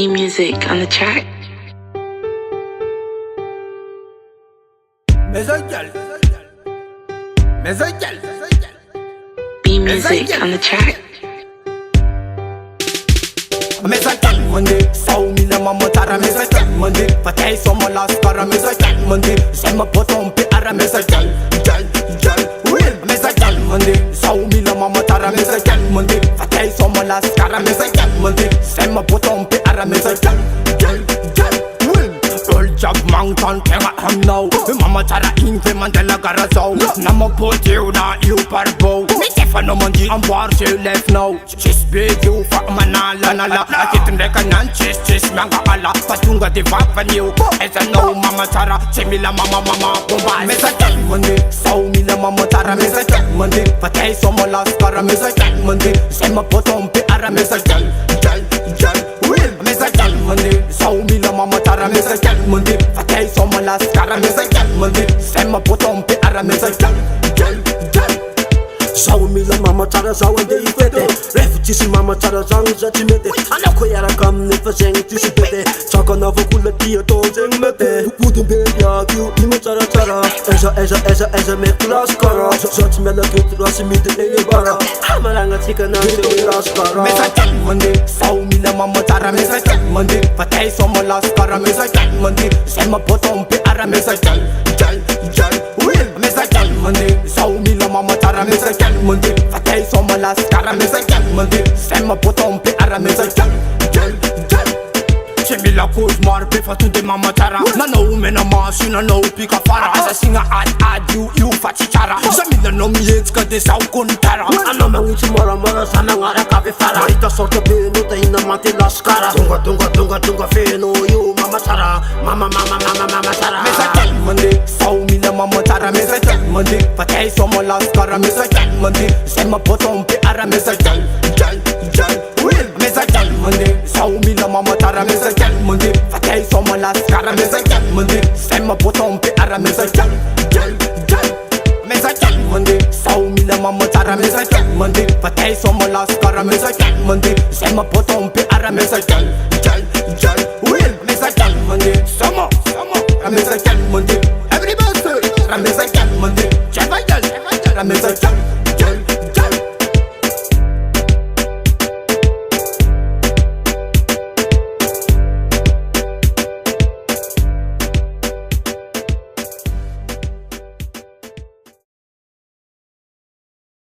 B Music on the track. B Music on the track. Monday, so me la mama tara mesa Monday, patay so mo las cara mesa Monday, say ma potom pe ara mesa jal will mesa Monday, so me la mama tara mesa Monday, patay so mo las cara mesa Monday, say ma potom pe ara mesa jal will all job mountain tenga ham now mama tara infe mandela garazo na mo put you na you parbo no money I'm war she left now she's big you for manala nala akitim reka nan chis manga ala patunga de vapa new as I know mama tara semila mama bomba mesa Monday so mila mama tara mesa Monday patay so mo las para mesa Monday sema potom pe ara mesa jal will mesa Monday so mila mama tara mesa Monday patay so mo las para mesa Monday sema potom pe ara mesa jal Sawa mila mama tara zawa nde ifete Refugees mama tara zang za timete Anako yara kam nefa zeng tisipete Chaka na vakula tia to zeng mete Kudin be ya kyu ima tara tara Eza me klas kara Zot mela kut rasi mide ege bara Amaranga tika na se las kara Mesa Monday, sawa mila mama tara mesa Monday, patay so mo las kara mesa Monday, sema potom pe ara mesa jal will mesa Monday, sawa mila mama tara mesa Monday, patay so mo las kara mesa Monday, sema potom pe ara mesa jal Chemila cause more prefer to the mama tara Na no me na mas, you na no pika fara As I sing a ad you fati chara Samila no mi ex ka de sao kon tara Ano mangichi mara sa nangara kafe fara Ita sorta peno ta ina mati las kara Tunga feno you mama tara Mama tara Mesa Monday, sawa mila mama tara mesa Monday, patay so mo las kara mesa Monday, sema potom pe ara mesa jal will mesa Monday, sawa mila mama tara mesa Monday, patay so mo las kara mesa Monday, sema potom pe ara mesa jal mesa Monday, sawa mila mama tara mesa Monday, patay so mo las kara mesa Monday, sema potom pe ara mesa jal will mesa Monday, sama Ramesa Monday, everybody Ramesa Monday, Cheva Ramesa